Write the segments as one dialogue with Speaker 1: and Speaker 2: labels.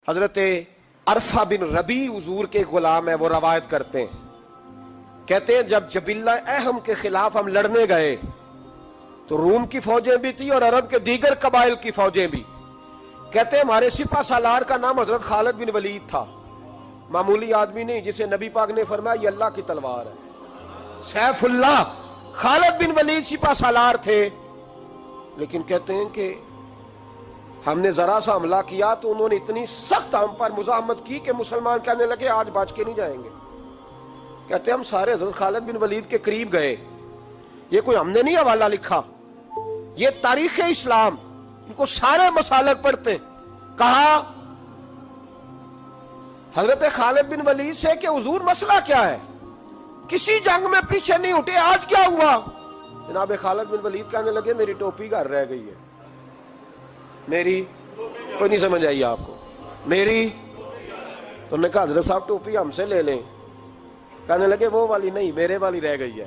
Speaker 1: حضرت عرفہ بن ربی حضور کے غلام ہے، وہ روایت کرتے ہیں، کہتے ہیں جب جبلہ اہم کے خلاف ہم لڑنے گئے تو روم کی فوجیں بھی تھی اور عرب کے دیگر قبائل کی فوجیں بھی. کہتے ہیں ہمارے سپہ سالار کا نام حضرت خالد بن ولید تھا، معمولی آدمی نہیں جسے نبی پاک نے فرمایا یہ اللہ کی تلوار ہے. سیف اللہ خالد بن ولید سپہ سالار تھے، لیکن کہتے ہیں کہ ہم نے ذرا سا حملہ کیا تو انہوں نے اتنی سخت ہم پر مزاحمت کی کہ مسلمان کہنے لگے آج بچ کے نہیں جائیں گے. کہتے ہیں ہم سارے حضرت خالد بن ولید کے قریب گئے، یہ کوئی ہم نے نہیں حوالہ لکھا، یہ تاریخ اسلام، ان کو سارے مسالک پڑھتے. کہا حضرت خالد بن ولید سے کہ حضور مسئلہ کیا ہے، کسی جنگ میں پیچھے نہیں اٹھے، آج کیا ہوا؟ جناب خالد بن ولید کہنے لگے میری ٹوپی گھر رہ گئی ہے. میری کوئی نہیں سمجھ آئی آپ کو؟ میری تو نے کہا حضرت صاحب ٹوپی ہم سے لے لیں. کہنے لگے وہ والی نہیں، میرے والی رہ گئی ہے.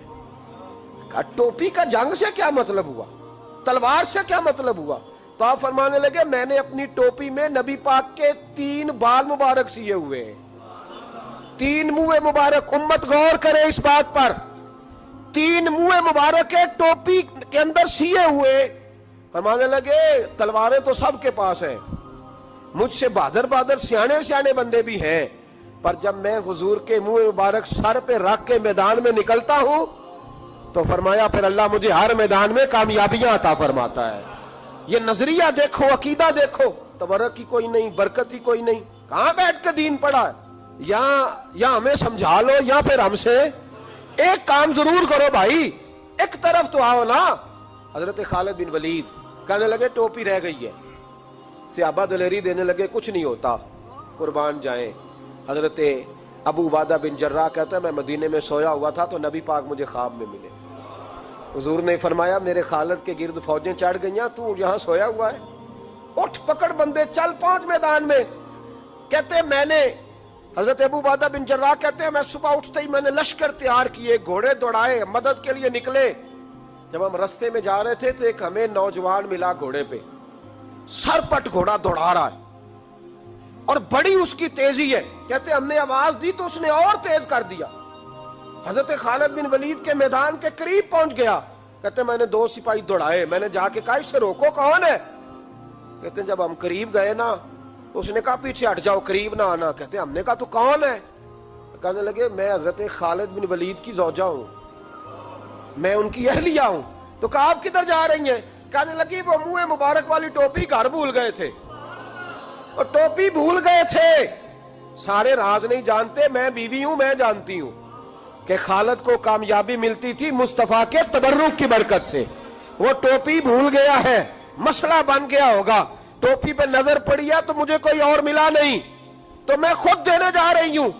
Speaker 1: کہا ٹوپی کا جنگ سے کیا مطلب ہوا، تلوار سے کیا مطلب ہوا؟ تو آپ فرمانے لگے میں نے اپنی ٹوپی میں نبی پاک کے 3 بال مبارک سیے ہوئے ہیں، 3 منہ مبارک. امت غور کرے اس بات پر، 3 منہ مبارک ٹوپی کے اندر سیے ہوئے. فرمانے لگے تلواریں تو سب کے پاس ہیں، مجھ سے بہادر بہادر سیانے بندے بھی ہیں، پر جب میں حضور کے منہ مبارک سر پہ رکھ کے میدان میں نکلتا ہوں تو فرمایا پھر اللہ مجھے ہر میدان میں کامیابیاں عطا فرماتا ہے. یہ نظریہ دیکھو، عقیدہ دیکھو، تبرک کی کوئی نہیں، برکت کی کوئی نہیں. کہاں بیٹھ کے دین پڑھا ہے؟ یا ہمیں سمجھا لو یا پھر ہم سے ایک کام ضرور کرو بھائی، ایک طرف تو آؤ نا. حضرت خالد بن ولید کہنے لگے ٹوپی رہ گئی ہے. صحابہ دلیری دینے لگے کچھ نہیں ہوتا، قربان جائیں. حضرت ابو عبادہ بن جراح کہتا ہے میں مدینے میں سویا ہوا تھا تو نبی پاک مجھے خواب میں ملے. حضور نے فرمایا میرے خالد کے گرد فوجیں چڑھ گئیں، تو یہاں سویا ہوا ہے، اٹھ پکڑ بندے چل پہنچ میدان میں. کہتے میں نے حضرت ابو عبادہ بن جراح کہتے ہیں میں صبح اٹھتے ہی میں نے لشکر تیار کیے، گھوڑے دوڑائے، مدد کے لیے نکلے. جب ہم رستے میں جا رہے تھے تو ایک ہمیں نوجوان ملا گھوڑے پہ، سر پٹ گھوڑا دوڑا رہا ہے اور بڑی اس کی تیزی ہے. کہتے ہم نے آواز دی تو اس نے اور تیز کر دیا. حضرت خالد بن ولید کے میدان کے قریب پہنچ گیا. کہتے میں نے 2 سپاہی دوڑائے، میں نے جا کے کہا اسے روکو، کون ہے؟ کہتے جب ہم قریب گئے نا تو اس نے کہا پیچھے ہٹ جاؤ، قریب نہ آنا. کہتے ہم نے کہا تو کون ہے؟ کہنے لگے میں حضرت خالد بن ولید کی زوجہ ہوں، میں ان کی اہلیہ ہوں. تو کہا آپ کدھر جا رہی ہیں؟ کہنے لگی وہ منہ مبارک والی ٹوپی گھر بھول گئے تھے، اور ٹوپی بھول گئے تھے. سارے راز نہیں جانتے، میں بیوی ہوں، میں جانتی ہوں کہ خالد کو کامیابی ملتی تھی مصطفیٰ کے تبرک کی برکت سے. وہ ٹوپی بھول گیا ہے، مسئلہ بن گیا ہوگا. ٹوپی پہ نظر پڑی ہے تو مجھے کوئی اور ملا نہیں تو میں خود دینے جا رہی ہوں.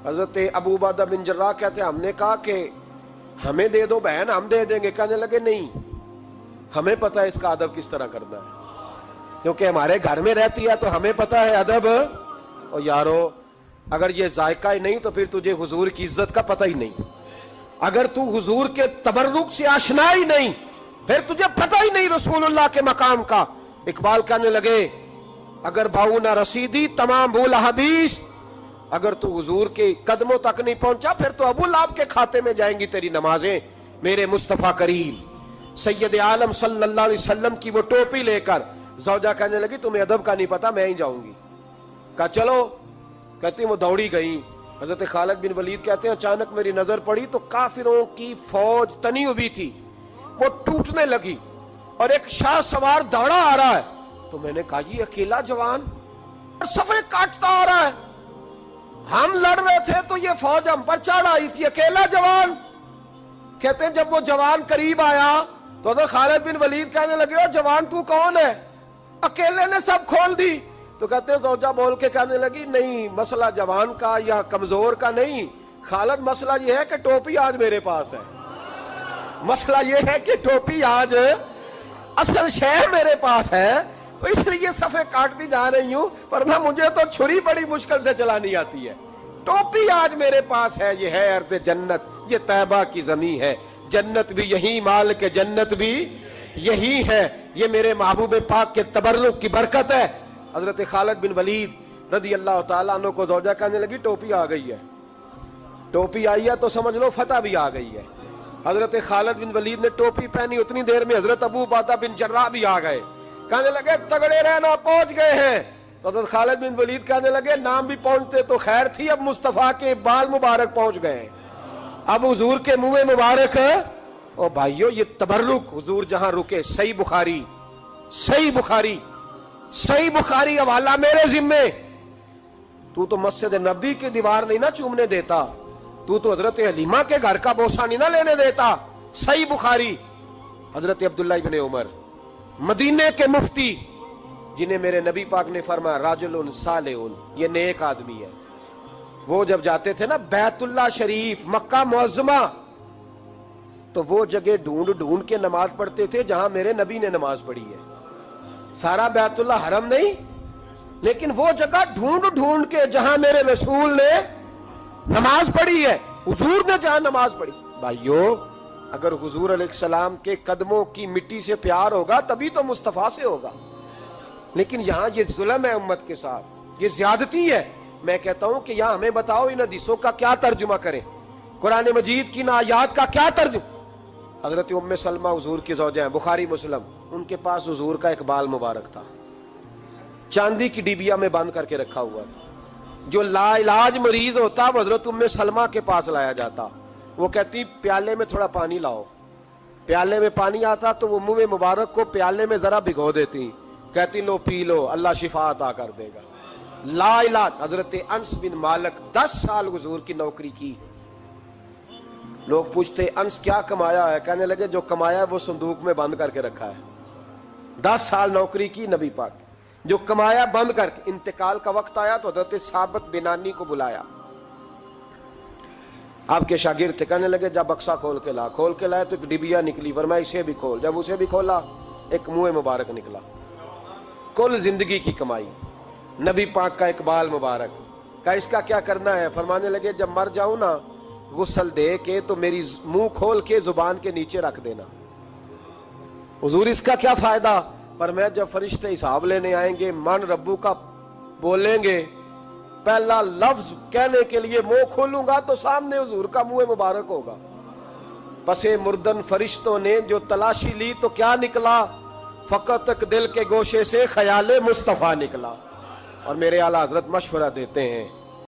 Speaker 1: حضرت ابو عبادہ بن جراح کہتے ہیں ہم نے کہا کہ ہمیں دے دو بہن، ہم دے دیں گے. کہنے لگے نہیں، ہمیں پتہ ہے اس کا ادب کس طرح کرنا ہے، کیونکہ ہمارے گھر میں رہتی ہے تو ہمیں پتہ ہے ادب. اور یارو اگر یہ ذائقہ ہی نہیں تو پھر تجھے حضور کی عزت کا پتہ ہی نہیں. اگر تو حضور کے تبرک سے آشنا ہی نہیں پھر تجھے پتہ ہی نہیں رسول اللہ کے مقام کا. اقبال کہنے لگے اگر بھاؤ نہ رسیدی تمام بھول حدیث، اگر تو حضور کے قدموں تک نہیں پہنچا پھر تو ابو لہب کے کھاتے میں جائیں گی تیری نمازیں. میرے مصطفیٰ کریم سید عالم صلی اللہ علیہ وسلم کی وہ ٹوپی لے کر زوجہ کہنے لگی تمہیں ادب کا نہیں پتا، میں ہی جاؤں گی. کہا چلو. کہتی وہ دوڑی گئی. حضرت خالد بن ولید کہتے ہیں اچانک میری نظر پڑی تو کافروں کی فوج تنی ہوئی تھی، وہ ٹوٹنے لگی اور ایک شاہ سوار دوڑا آ رہا ہے. تو میں نے کہا یہ اکیلا جوان صفے کاٹتا آ رہا ہے، ہم لڑ رہے تھے تو یہ فوج ہم پر چڑھ آئی تھی، اکیلا جوان. کہتے ہیں جب وہ جوان قریب آیا تو حضرت خالد بن ولید کہنے لگے او جوان تو کون ہے، اکیلے نے سب کھول دی. تو کہتے ہیں زوجہ بول کے کہنے لگی نہیں مسئلہ جوان کا یا کمزور کا نہیں خالد، مسئلہ یہ ہے کہ ٹوپی آج میرے پاس ہے. مسئلہ یہ ہے کہ ٹوپی آج اصل شے میرے پاس ہے تو اس لیے صفے کاٹتی جا رہی ہوں، ورنہ مجھے تو چھری بڑی مشکل سے چلانی آتی ہے. ٹوپی آج میرے پاس ہے. یہ ہے ارض جنت، یہ طیبہ کی زمین ہے، جنت بھی یہی، مال کے جنت بھی یہی ہے. یہ میرے محبوب پاک کے تبرک کی برکت ہے. حضرت خالد بن ولید رضی اللہ تعالیٰ عنہ کو زوجہ کہنے لگی ٹوپی آ گئی ہے، ٹوپی آئی ہے تو سمجھ لو فتح بھی آ گئی ہے۔ حضرت خالد بن ولید نے ٹوپی پہنی، اتنی دیر میں حضرت ابو عبیدہ بن جراح بھی آ گئے، کہنے لگے تگڑے رہنا، پہنچ گئے ہیں۔ تو حضرت خالد بن ولید کہنے لگے نام بھی پہنچتے تو خیر تھی، اب مصطفیٰ کے بال مبارک پہنچ گئے، اب حضور کے منہ مبارک۔ او بھائیو یہ تبرک حضور جہاں رکے، صحیح بخاری، صحیح بخاری، صحیح بخاری حوالہ میرے ذمے۔ تو مسجد نبی کی دیوار نہیں نہ چومنے دیتا، تو حضرت حلیمہ کے گھر کا بوسہ نہیں نہ لینے دیتا۔ صحیح بخاری۔ حضرت عبداللہ ابن عمر مدینے کے مفتی، جنہیں میرے نبی پاک نے فرمایا راجل صالح، یہ نیک آدمی ہے، وہ جب جاتے تھے نا بیت اللہ شریف مکہ معظمہ، تو وہ جگہ ڈھونڈ ڈھونڈ کے نماز پڑھتے تھے جہاں میرے نبی نے نماز پڑھی ہے۔ سارا بیت اللہ حرم نہیں، لیکن وہ جگہ ڈھونڈ ڈھونڈ کے جہاں میرے رسول نے نماز پڑھی ہے، حضور نے جہاں نماز پڑھی۔ بھائیو اگر حضور علیہ السلام کے قدموں کی مٹی سے پیار ہوگا تبھی تو مصطفیٰ سے ہوگا، لیکن یہاں یہ ظلم ہے امت کے ساتھ، یہ زیادتی ہے۔ میں کہتا ہوں کہ یہاں ہمیں بتاؤ ان حدیثوں کا کیا ترجمہ کریں، قرآن مجید کی ان آیات کا کیا ترجمہ۔ حضرت ام سلمہ حضور کی زوجہ ہیں، بخاری مسلم، ان کے پاس حضور کا ایک بال مبارک تھا، چاندی کی ڈیبیا میں بند کر کے رکھا ہوا تھا۔ جو لا علاج مریض ہوتا وہ حضرت ام سلمہ کے پاس لایا جاتا، وہ کہتی پیالے میں تھوڑا پانی لاؤ، پیالے میں پانی آتا تو وہ منہ مبارک کو پیالے میں ذرا بھگو دیتی، کہتی لو پی لو، اللہ شفا عطا کر دے گا۔ لا علاج۔ حضرت انس بن مالک 10 سال حضور کی نوکری کی، لوگ پوچھتے انس کیا کمایا ہے، کہنے لگے جو کمایا ہے وہ صندوق میں بند کر کے رکھا ہے۔ 10 سال نوکری کی نبی پاک، جو کمایا بند کر کے، انتقال کا وقت آیا تو حضرت ثابت بنانی کو بلایا، آپ کے شاگرد تھے، کہنے لگے جب بکسا کھول کے لا، کھول کے لائے تو ایک ڈبیا نکلی، فرمایا اسے بھی کھول، جب اسے بھی کھولا ایک منہ مبارک نکلا۔ کل زندگی کی کمائی، نبی پاک کا اقبال مبارک کا، اس کا کیا کرنا ہے؟ فرمانے لگے جب مر جاؤں نا غسل دے کے تو میری منہ کھول کے زبان کے نیچے رکھ دینا۔ حضور اس کا کیا فائدہ؟ پر میں جب فرشتے حساب لینے آئیں گے، من ربو کا بولیں گے، پہلا لفظ کہنے کے لیے منہ کھولوں گا تو سامنے حضور کا منہ مبارک ہوگا۔ پسے مردن فرشتوں نے جو تلاشی لی تو کیا نکلا؟ فقط ایک دل کے گوشے سے خیال مصطفیٰ نکلا۔ اور میرے اعلیٰ حضرت مشورہ دیتے ہیں